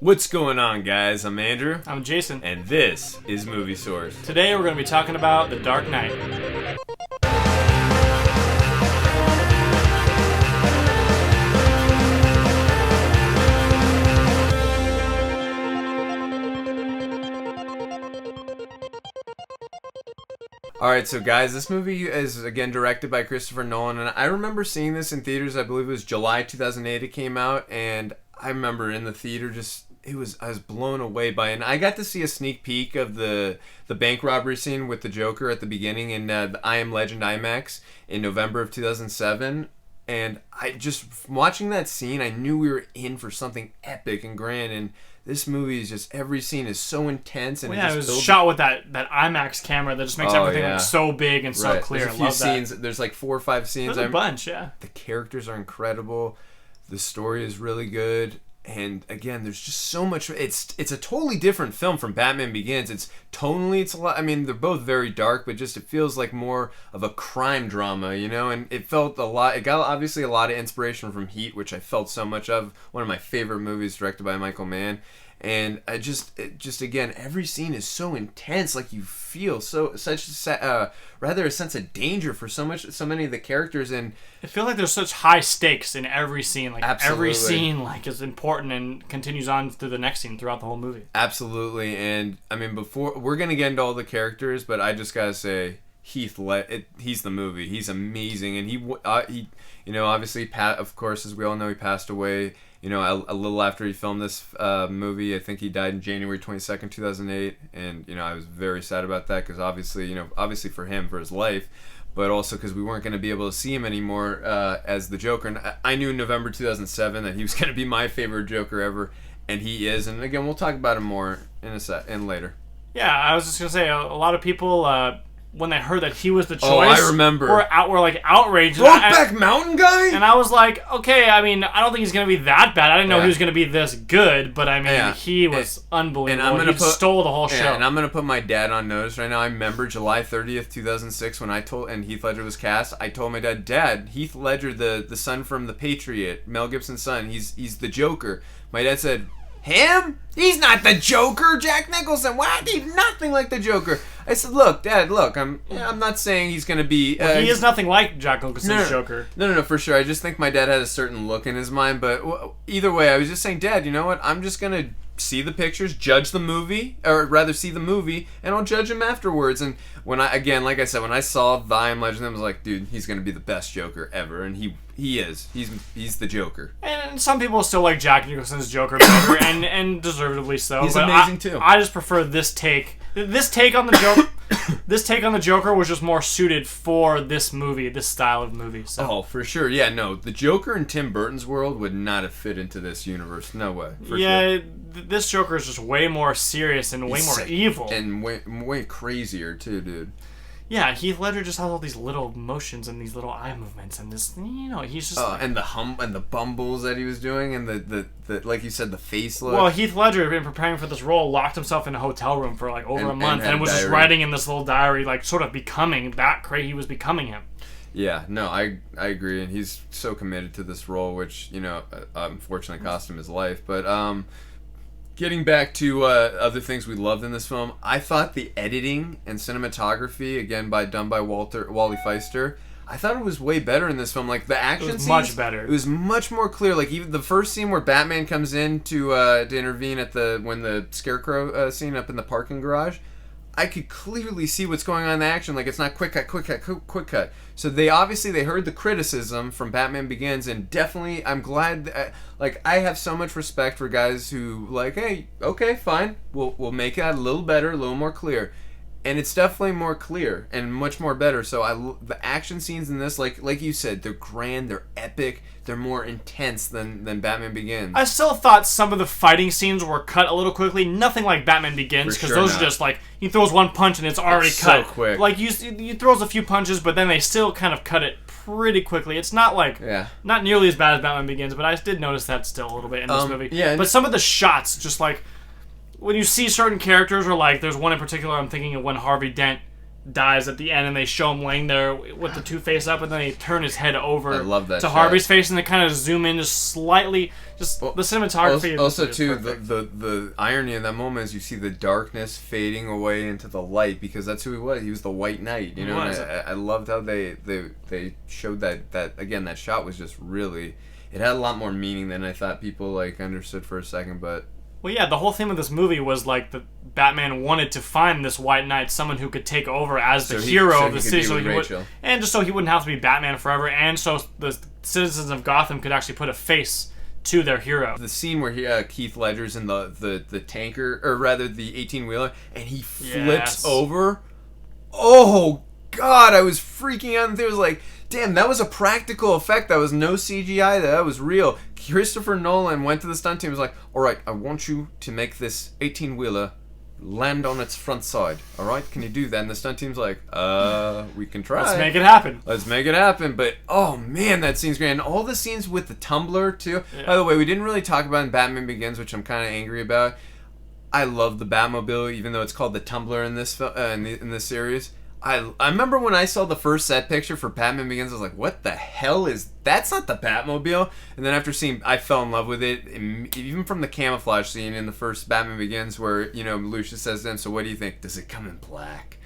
What's going on, guys? I'm Andrew. I'm Jason. And this is Movie Source. Today we're going to be talking about The Dark Knight. Alright, so guys, this movie is, again, directed by Christopher Nolan, and I remember seeing this in theaters. I believe it was July 2008 it came out, and I remember in the theater I was blown away by it. And I got to see a sneak peek of the bank robbery scene with the Joker at the beginning in the I Am Legend IMAX in November of 2007. And watching that scene, I knew we were in for something epic and grand. And this movie is just, every scene is so intense. And it was shot with that IMAX camera that just makes everything look so big and so clear. There's a few scenes. There's like 4 or 5 scenes. There's a bunch, yeah. The characters are incredible. The story is really good. And again, there's just so much. It's a totally different film from Batman Begins. It's tonally, a lot. I mean, they're both very dark, but just it feels like more of a crime drama, you know. And it felt a lot. It got obviously a lot of inspiration from Heat, which I felt so much of. One of my favorite movies directed by Michael Mann. And I just again, every scene is so intense. Like you feel rather a sense of danger for so many of the characters, and it feels like there's such high stakes in every scene. Like absolutely. Every scene is important and continues on through the next scene throughout the whole movie. Absolutely, and I mean, before we're gonna get into all the characters, but I just gotta say, Heath, he's the movie. He's amazing, and he obviously, of course, as we all know, he passed away. You know, a little after he filmed this movie. I think he died in January 22nd, 2008. And, you know, I was very sad about that because obviously for him, for his life, but also because we weren't going to be able to see him anymore as the Joker. And I knew in November 2007 that he was going to be my favorite Joker ever, and he is. And again, we'll talk about him more in later. Yeah, I was just going to say, a lot of people... when they heard that he was the choice, I remember. Were outraged. Brokeback Mountain guy? And I was like, okay, I mean, I don't think he's going to be that bad. I didn't know he was going to be this good, but I mean, he was unbelievable. And he stole the whole show. And I'm going to put my dad on notice right now. I remember July 30th, 2006, when and Heath Ledger was cast, I told my Dad, Heath Ledger, the son from The Patriot, Mel Gibson's son, he's the Joker. My dad said, him? He's not the Joker. Jack Nicholson. What? He's nothing like the Joker. I said, look, Dad, I'm not saying he's going to be... he is nothing like Jack Nicholson's Joker. No, for sure. I just think my dad had a certain look in his mind, but either way, I was just saying, Dad, you know what? I'm just going to see the pictures, judge the movie, or rather see the movie, and I'll judge him afterwards. And when like I said, when I saw The I Am Legend, I was like, dude, he's going to be the best Joker ever, and he is. He's the Joker. And some people still like Jack Nicholson's Joker better, and deservedly so. He's amazing too. I just prefer this take. This take on the Joker. This take on the Joker was just more suited for this movie, this style of movie. So. Oh, for sure. Yeah, no, the Joker in Tim Burton's world would not have fit into this universe. No way. For sure. This Joker is just way more serious and way more evil. And way crazier, too, dude. Yeah, Heath Ledger just has all these little motions and these little eye movements and this, he's just... and the bumbles that he was doing and the like you said, the face look. Well, Heath Ledger, in preparing for this role, locked himself in a hotel room for over a month and was just writing in this little diary, sort of becoming that crazy. He was becoming him. Yeah, no, I agree, and he's so committed to this role, which, unfortunately cost him his life, but, getting back to other things we loved in this film, I thought the editing and cinematography, again done by Wally Feister, I thought it was way better in this film. Like the action scenes, much better. It was much more clear. Like even the first scene where Batman comes in to intervene when the Scarecrow scene up in the parking garage, I could clearly see what's going on in the action. Like, it's not quick cut. So they heard the criticism from Batman Begins, and definitely I'm glad. I have so much respect for guys who hey, okay, fine, we'll make it a little better, a little more clear. And it's definitely more clear and much more better. So the action scenes in this, like you said, they're grand, they're epic, they're more intense than Batman Begins. I still thought some of the fighting scenes were cut a little quickly. Nothing like Batman Begins, because those are just he throws one punch and it's already cut. So quick. You throws a few punches, but then they still kind of cut it pretty quickly. It's not not nearly as bad as Batman Begins, but I did notice that still a little bit in this movie. Yeah, but some of the shots, just when you see certain characters, or there's one in particular I'm thinking of when Harvey Dent dies at the end, and they show him laying there with the Two-Face up, and then they turn his head over I love that to shot. Harvey's face, and they kind of zoom in just slightly. Just the cinematography. Also, too, the irony in that moment is you see the darkness fading away into the light, because that's who he was. He was the White Knight, you know. I loved how they showed that again. That shot was just really. It had a lot more meaning than I thought people like understood for a second, but. Well, yeah, the whole theme of this movie was like the Batman wanted to find this White Knight, someone who could take over as the hero of the city, and just so he wouldn't have to be Batman forever, and so the citizens of Gotham could actually put a face to their hero. The scene where Heath Ledger's in the tanker, or rather the 18-wheeler, and he flips over. Oh God, I was freaking out, and it was like, damn, that was a practical effect. That was no CGI. That was real. Christopher Nolan went to the stunt team and was like, all right, I want you to make this 18-wheeler land on its front side. All right, can you do that? And the stunt team's like, we can try. Let's make it happen. Let's make it happen. But, oh, man, that scene's great. And all the scenes with the Tumbler, too. Yeah. By the way, we didn't really talk about in Batman Begins, which I'm kind of angry about. I love the Batmobile, even though it's called the Tumbler in this in this series. I remember when I saw the first set picture for Batman Begins, I was like, what the hell is... That's not the Batmobile. And then after seeing... I fell in love with it. Even from the camouflage scene in the first Batman Begins where, you know, Lucius says to him, so what do you think? Does it come in black?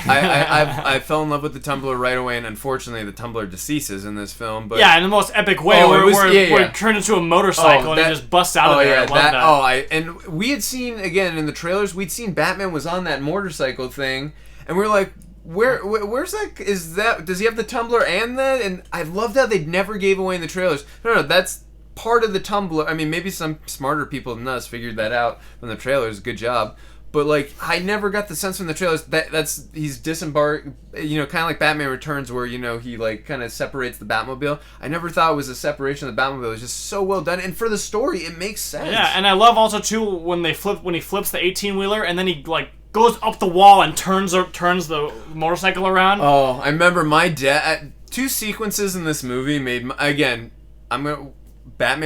I fell in love with the Tumbler right away, and unfortunately the Tumbler deceases in this film. But yeah, in the most epic way, where it turned into a motorcycle and it just busts out of there. I love that. And we had seen, again, in the trailers, we'd seen Batman was on that motorcycle thing, and we were like... Where's that? Is that? Does he have the Tumbler and that? And I loved how they never gave away in the trailers. No, that's part of the Tumbler. I mean, maybe some smarter people than us figured that out from the trailers. Good job. But like, I never got the sense from the trailers that's he's disembarked. You know, kind of like Batman Returns, where you know he like kind of separates the Batmobile. I never thought it was a separation of the Batmobile. It was just so well done, and for the story, it makes sense. Yeah, and I love also too when he flips the 18-wheeler, and then he like. Goes up the wall and turns the motorcycle around. Oh, I remember my dad. Two sequences in this movie made Batman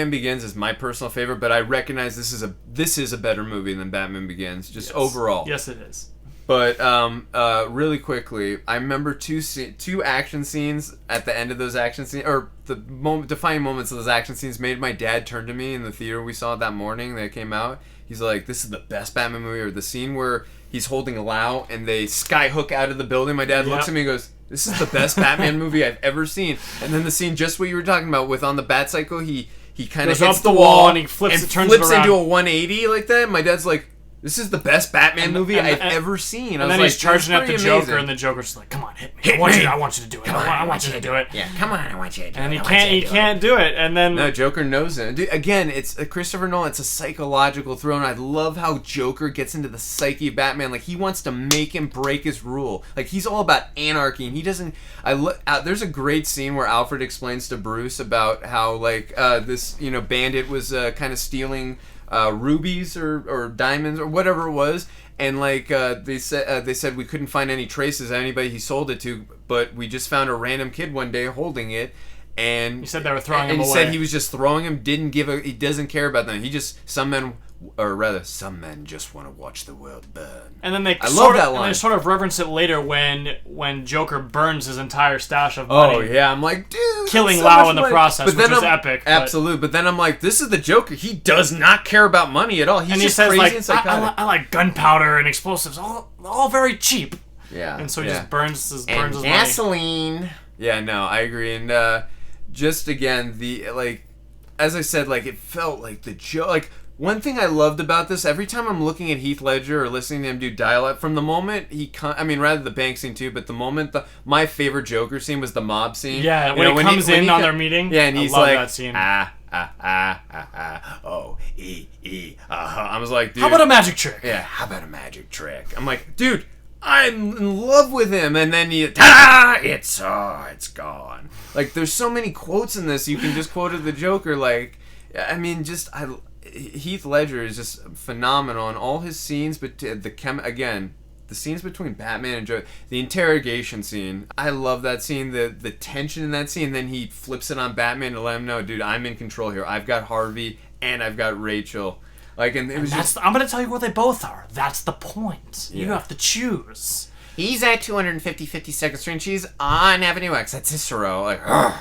Begins is my personal favorite, but I recognize this is a better movie than Batman Begins, just overall. Yes, it is. But really quickly, I remember two action scenes at the end of those action scenes, or the defining moments of those action scenes made my dad turn to me in the theater we saw it that morning that it came out. He's like, this is the best Batman movie. Or the scene where he's holding Lau and they skyhook out of the building. My dad looks at me and goes, this is the best Batman movie I've ever seen. And then the scene, just what you were talking about, with on the Batcycle, he kind of hits up the wall and he flips into a 180 like that. My dad's like, this is the best Batman movie I've ever seen. And then he's charging at the Joker, and the Joker's like, come on, hit me. I want you to do it. I want you to do it. Yeah, come on, I want you to do it. And he can't do it. And then... No, Joker knows it. Dude, again, it's Christopher Nolan. It's a psychological thriller, and I love how Joker gets into the psyche of Batman. Like, he wants to make him break his rule. Like, he's all about anarchy, and he doesn't... There's a great scene where Alfred explains to Bruce about how, like, this, bandit was kind of stealing... rubies or diamonds or whatever it was, and like they said we couldn't find any traces of anybody he sold it to, but we just found a random kid one day holding it, and he said they were throwing him away. And he said he was just throwing him. He doesn't care about them. Some men just want to watch the world burn. And then I love that line. And they sort of reference it later when Joker burns his entire stash of money. Oh yeah, I'm like, dude, killing Lau in the process, which was epic. Absolutely, but then I'm like, this is the Joker. He does not care about money at all. He's just says, crazy and psychotic. I like gunpowder and explosives, all very cheap. Yeah, and so he just burns his gasoline. Money. Yeah, no, I agree, and just again as I said, like it felt like the Joker. Like, one thing I loved about this, every time I'm looking at Heath Ledger or listening to him do dialogue, from the moment rather the bank scene too, but the moment my favorite Joker scene was the mob scene. Yeah, when he comes in on their meeting. Yeah, and he's like, that scene. I was like, dude. How about a magic trick? Yeah, how about a magic trick? I'm like, dude, I'm in love with him, and then it's gone. Like, there's so many quotes in this, you can just quote of the Joker, like, I mean, Heath Ledger is just phenomenal in all his scenes, but the scenes between Batman and Joker, the interrogation scene, I love that scene, the tension in that scene, then he flips it on Batman to let him know, dude, I'm in control here. I've got Harvey and I've got Rachel. Like, and it was I'm going to tell you what they both are. That's the point. Yeah. You have to choose. he's at 252nd Street and she's on Avenue X. That's Cicero. Like, ugh.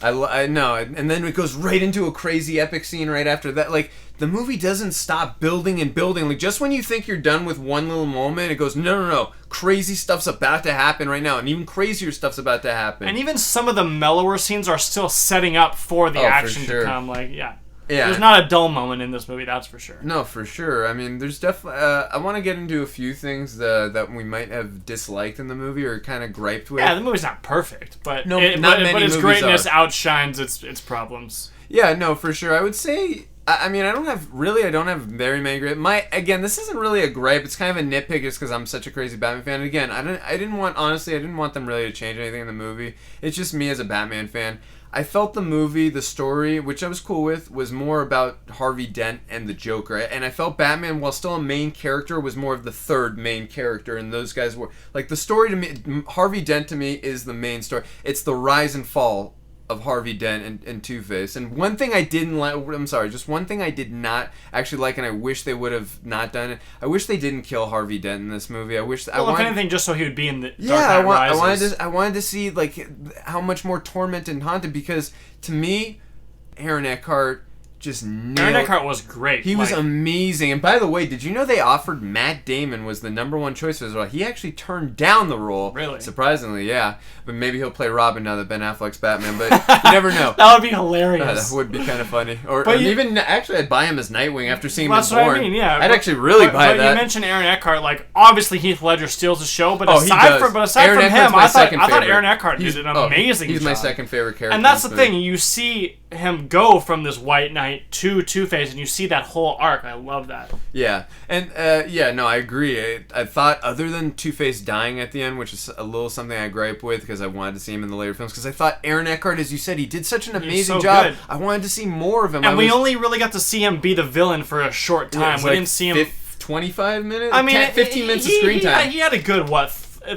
I know. And then it goes right into a crazy epic scene right after that. Like, the movie doesn't stop building and building. Like, just when you think you're done with one little moment, it goes, no. Crazy stuff's about to happen right now. And even crazier stuff's about to happen. And even some of the mellower scenes are still setting up for the action to come. Like, yeah. There's not a dull moment in this movie, that's for sure. No, for sure. I mean, there's definitely... I want to get into a few things that we might have disliked in the movie or kind of griped with. Yeah, the movie's not perfect, but but its greatness outshines its problems. Yeah, no, for sure. I would say... I mean, I don't have very many gripes. Again, this isn't really a gripe. It's kind of a nitpick just because I'm such a crazy Batman fan. And again, I didn't want them really to change anything in the movie. It's just me as a Batman fan. I felt the story, which I was cool with, was more about Harvey Dent and the Joker. And I felt Batman, while still a main character, was more of the third main character. And those guys were... Like, the story to me... Harvey Dent, to me, is the main story. It's the rise and fall of Harvey Dent and Two-Face. And one thing I didn't like... I'm sorry, just one thing I did not actually like, and I wish they would have not done it. I wish they didn't kill Harvey Dent in this movie. If anything, just so he would be in the Dark Knight Rises. I wanted to see, like, how much more tormented and haunted, because, to me, Aaron Eckhart just nailed... Aaron Eckhart was great. He was amazing. And by the way, did you know they offered Matt Damon was the #1 choice for this role? He actually turned down the role. Really? Surprisingly, yeah. But maybe he'll play Robin now that Ben Affleck's Batman. But you never know. That would be hilarious. That would be kind of funny. Or even, actually, I'd buy him as Nightwing after seeing him in Bourne. That's what I mean, yeah. I'd actually really buy that. But you mentioned Aaron Eckhart. Like, obviously Heath Ledger steals the show, but aside from him, I thought Aaron Eckhart did an amazing job. He's my second favorite character. And that's the thing. You see him go from this White Knight to Two-Face, and you see that whole arc. I love that. Yeah. And, I agree. I thought, other than Two-Face dying at the end, which is a little something I gripe with, because I wanted to see him in the later films, because I thought Aaron Eckhart, as you said, he did such an amazing job. Good. I wanted to see more of him. And we only really got to see him be the villain for a short time. We didn't see him... 25 minutes? 15 minutes of screen time. He had a good,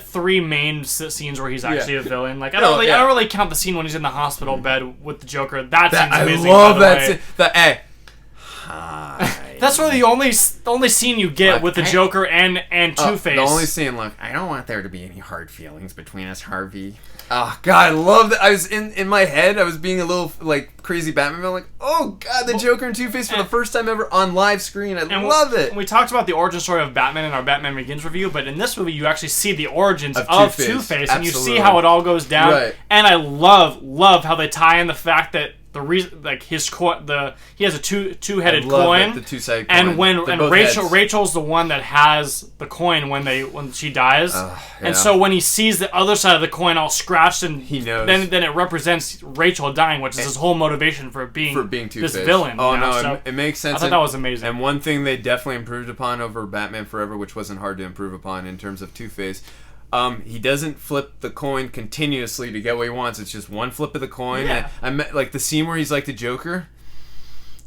3 main scenes where he's actually a villain. Like, I don't really count the scene when he's in the hospital bed with the Joker. That scene's amazing. I love that scene. That's really the only scene you get with the Joker and Two-Face. The only scene, look, I don't want there to be any hard feelings between us, Harvey. Oh, God, I love that. I was in my head, I was being a little, like, crazy Batman. I'm like, oh, God, the Joker and Two-Face for the first time ever on live screen. I love it. We talked about the origin story of Batman in our Batman Begins review, but in this movie, you actually see the origins of Two-Face, and you see how it all goes down. Right. And I love how they tie in the fact that the reason, like, he has a two-headed coin, the two-sided coin. And Rachel's the one that has the coin when she dies, and so when he sees the other side of the coin all scratched, and he knows, then it represents Rachel dying, which is his whole motivation for being Two-Face. This villain. Oh no, it makes sense. I thought that was amazing. And one thing they definitely improved upon over Batman Forever, which wasn't hard to improve upon in terms of Two-Face. He doesn't flip the coin continuously to get what he wants. It's just one flip of the coin. Yeah. And like the scene where he's like the Joker.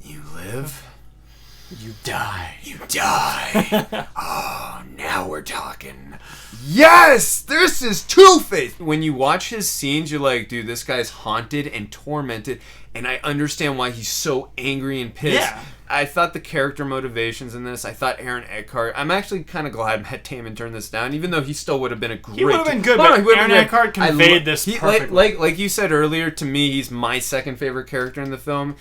You live, you die. You die. Oh, now we're talking. Yes! This is Two-Face! When you watch his scenes, you're like, dude, this guy's haunted and tormented, and I understand why he's so angry and pissed. Yeah. I thought the character motivations in this, I thought Aaron Eckhart, I'm actually kind of glad Matt Damon turned this down, even though he still would have been a great... He would have been good, but Aaron Eckhart conveyed this perfectly. Like you said earlier, to me, he's my second favorite character in the film.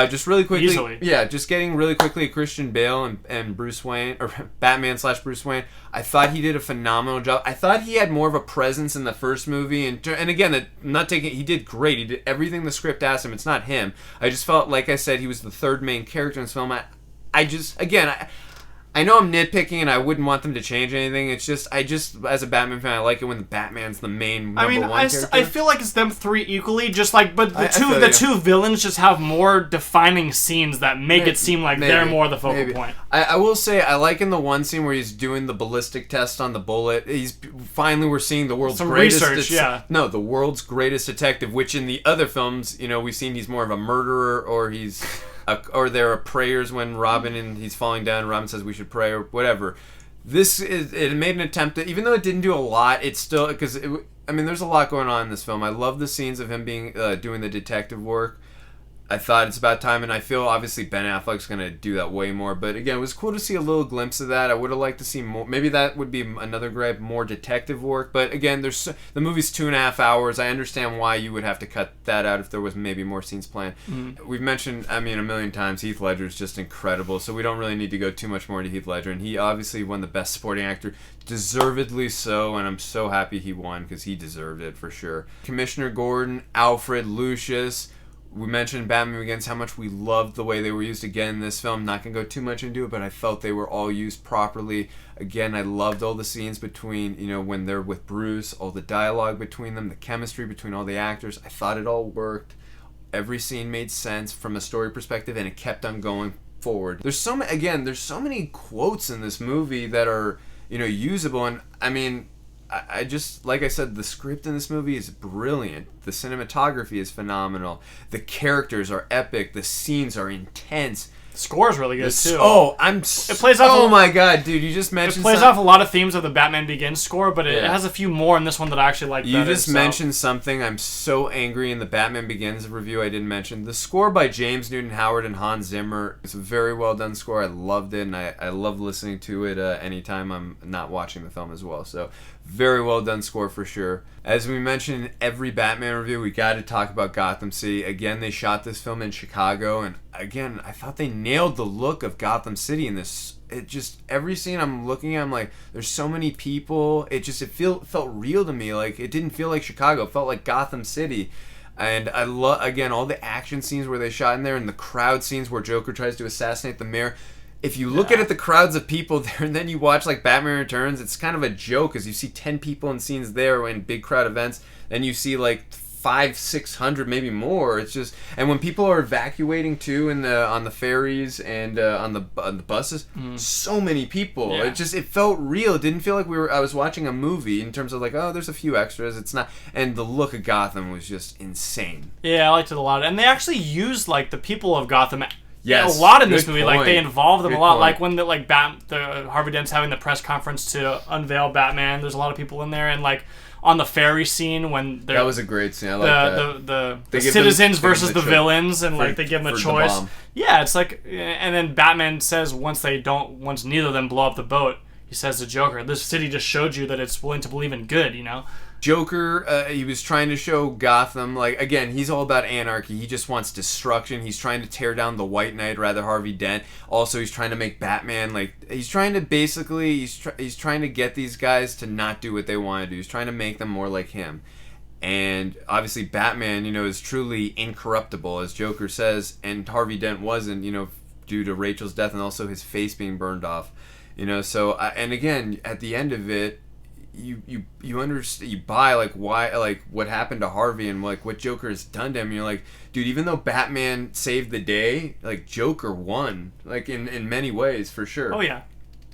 Just really quickly... Easily. Yeah, just getting really quickly Christian Bale and Bruce Wayne, or Batman/Bruce Wayne, I thought he did a phenomenal job. I thought he had more of a presence in the first movie, and again, he did great. He did everything the script asked him. It's not him. I just felt, like I said, he was the third main character in this film. I know I'm nitpicking and I wouldn't want them to change anything. It's just, as a Batman fan, I like it when the Batman's the main number one character. I feel like it's them three equally, just like, but the two villains just have more defining scenes that make it seem like they're more the focal point. I will say, I like in the one scene where he's doing the ballistic test on the bullet, we're seeing the world's greatest... research, No, the world's greatest detective, which in the other films, we've seen he's more of a murderer, or he's... or there are prayers when Robin and he's falling down, Robin says we should pray, or whatever. It made an attempt to, even though it didn't do a lot, it's still, because there's a lot going on in this film. I love the scenes of him being doing the detective work. I thought it's about time, and I feel obviously Ben Affleck's going to do that way more. But again, it was cool to see a little glimpse of that. I would have liked to see more. Maybe that would be another gripe, more detective work. But again, the movie's 2.5 hours. I understand why you would have to cut that out if there was maybe more scenes planned. Mm-hmm. We've mentioned, a million times, Heath Ledger is just incredible. So we don't really need to go too much more into Heath Ledger. And he obviously won the Best Supporting Actor, deservedly so. And I'm so happy he won because he deserved it for sure. Commissioner Gordon, Alfred, Lucius. We mentioned Batman Begins, how much we loved the way they were used again in this film. Not going to go too much into it, but I felt they were all used properly. Again, I loved all the scenes between, when they're with Bruce, all the dialogue between them, the chemistry between all the actors. I thought it all worked. Every scene made sense from a story perspective, and it kept on going forward. There's so many quotes in this movie that are, usable, and I just, like I said, the script in this movie is brilliant. The cinematography is phenomenal. The characters are epic. The scenes are intense. The score is really good, too. It plays off... Oh, my God, dude, you just mentioned... It plays off a lot of themes of the Batman Begins score, but it has a few more in this one that I actually like better. You just mentioned something. I'm so angry in the Batman Begins review I didn't mention. The score by James Newton Howard and Hans Zimmer is a very well done score. I loved it, and I love listening to it anytime I'm not watching the film as well. So, very well done score for sure. As we mentioned in every Batman review, we got to talk about Gotham City. Again, they shot this film in Chicago, and again, I thought they nailed the look of Gotham City in this. It just, every scene I'm looking at, I'm like, there's so many people. It felt real to me. Like, it didn't feel like Chicago. It felt like Gotham City. And I love, again, all the action scenes where they shot in there, and the crowd scenes where Joker tries to assassinate the mayor. If you look at it, the crowds of people there, and then you watch like Batman Returns, it's kind of a joke as you see 10 people in scenes there in big crowd events, then you see like 500-600, maybe more. It's just, and when people are evacuating too on the ferries and on the buses, so many people. Yeah. It felt real. It didn't feel like I was watching a movie in terms of like, oh, there's a few extras. It's not, and the look of Gotham was just insane. Yeah, I liked it a lot, and they actually used like the people of Gotham. Yes, a lot in this movie. Point. Like they involve them a lot. Like when the Harvey Dent's having the press conference to unveil Batman. There's a lot of people in there, and like on the ferry scene when that was a great scene. I like that. The citizens versus the villains, and like they give them a choice. Yeah, it's like, and then Batman says once neither of them blow up the boat, he says to Joker, "This city just showed you that it's willing to believe in good." Joker, he was trying to show Gotham, like, again, he's all about anarchy. He just wants destruction. He's trying to tear down the White Knight, rather Harvey Dent. Also, he's trying to make Batman, like, he's trying to basically, he's trying to get these guys to not do what they want to do. He's trying to make them more like him. And obviously Batman, is truly incorruptible, as Joker says, and Harvey Dent wasn't, due to Rachel's death and also his face being burned off. So, and again, at the end of it, you understand, you buy like why, like what happened to Harvey and like what Joker has done to him. You're like, dude, even though Batman saved the day, like Joker won, like in many ways for sure. Oh yeah,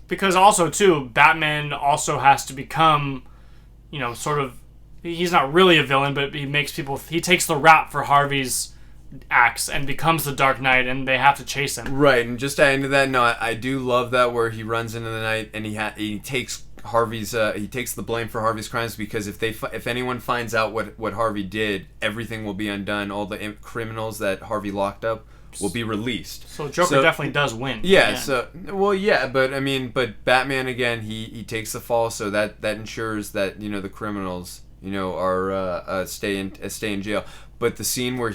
because also too, Batman also has to become, sort of, he's not really a villain, but he takes the rap for Harvey's acts and becomes the Dark Knight, and they have to chase him. Right, and just to add into that, no, I do love that where he runs into the night and he takes Harvey's he takes the blame for Harvey's crimes, because if anyone finds out what Harvey did, everything will be undone. All the criminals that Harvey locked up will be released. So Joker definitely does win. Yeah. But Batman again, he takes the fall, so that ensures that the criminals are stay in jail. But the scene where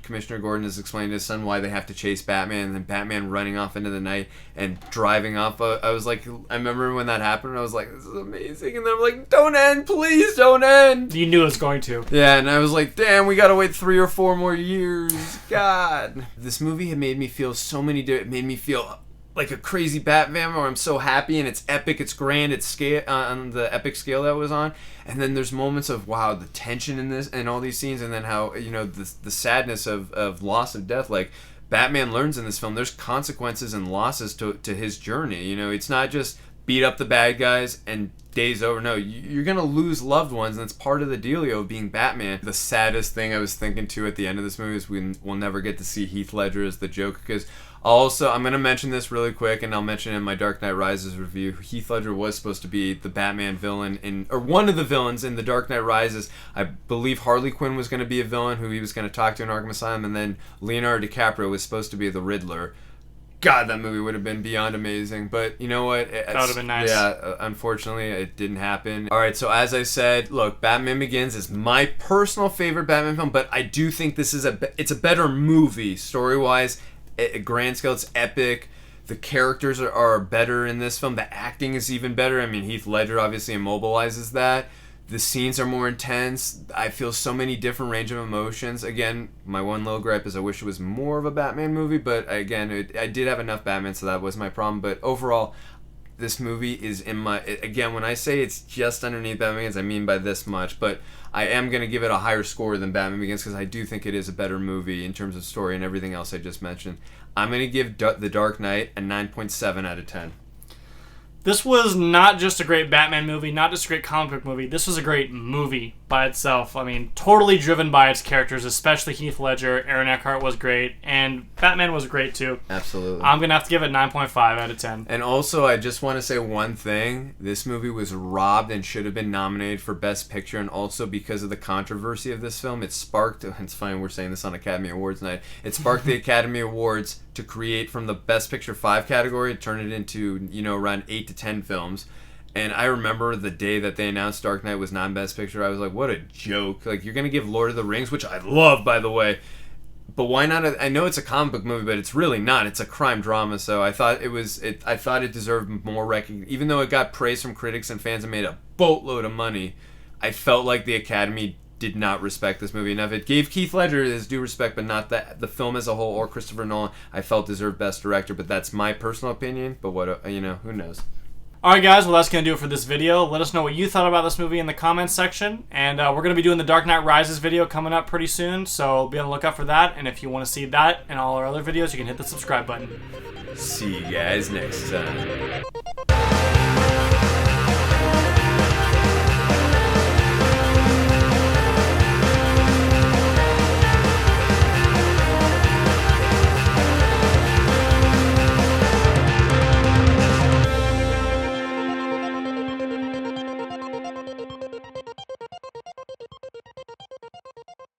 Commissioner Gordon has explained to his son why they have to chase Batman, and then Batman running off into the night and driving off. I was like, I remember when that happened, and I was like, this is amazing. And then I'm like, don't end, please don't end. You knew it was going to. Yeah, and I was like, damn, we gotta wait 3 or 4 more years. God. This movie had made me feel it made me feel like a crazy Batman, where I'm so happy and it's epic, it's grand, it's scale on the epic scale that it was on. And then there's moments of the tension in this and all these scenes, and then how the sadness of loss of death. Like Batman learns in this film, there's consequences and losses to his journey. It's not just beat up the bad guys and day's over. No, you're gonna lose loved ones, and it's part of the dealio of being Batman. The saddest thing I was thinking too at the end of this movie is we'll never get to see Heath Ledger as the Joker, because Also, I'm going to mention this really quick, and I'll mention it in my Dark Knight Rises review. Heath Ledger was supposed to be the Batman villain, or one of the villains in the Dark Knight Rises. I believe Harley Quinn was going to be a villain who he was going to talk to in Arkham Asylum, and then Leonardo DiCaprio was supposed to be the Riddler. God, that movie would have been beyond amazing. But you know what? That would have been nice. Yeah, unfortunately, it didn't happen. All right, so as I said, look, Batman Begins is my personal favorite Batman film, but I do think this is it's a better movie story-wise. At grand scale, it's epic. The characters are better in this film. The acting is even better. I mean, Heath Ledger obviously immobilizes that. The scenes are more intense. I feel so many different range of emotions. Again, my one little gripe is I wish it was more of a Batman movie, but again, I did have enough Batman, so that was my problem. But overall, this movie is again, when I say it's just underneath Batman Begins, I mean by this much, but I am going to give it a higher score than Batman Begins because I do think it is a better movie in terms of story and everything else I just mentioned. I'm going to give The Dark Knight a 9.7 out of 10. This was not just a great Batman movie, not just a great comic book movie. This was a great movie by itself. I mean, totally driven by its characters, especially Heath Ledger. Aaron Eckhart was great, and Batman was great too. Absolutely. I'm going to have to give it 9.5 out of 10. And also, I just want to say one thing. This movie was robbed and should have been nominated for Best Picture, and also because of the controversy of this film, it sparked, it's funny we're saying this on Academy Awards night, it sparked the Academy Awards to create from the Best Picture 5 category, turn it into, around 8 to 10 films. And I remember the day that they announced Dark Knight was non-Best Picture, I was like, what a joke. Like, you're going to give Lord of the Rings, which I love, by the way, but why not? I know it's a comic book movie, but it's really not. It's a crime drama, so I thought it deserved more recognition. Even though it got praise from critics and fans and made a boatload of money, I felt like the Academy did not respect this movie enough. It gave Heath Ledger his due respect, but not the film as a whole or Christopher Nolan. I felt deserved Best Director, but that's my personal opinion. But what who knows? Alright guys, well that's going to do it for this video. Let us know what you thought about this movie in the comments section. And we're going to be doing the Dark Knight Rises video coming up pretty soon, so be on the lookout for that. And if you want to see that and all our other videos, you can hit the subscribe button. See you guys next time.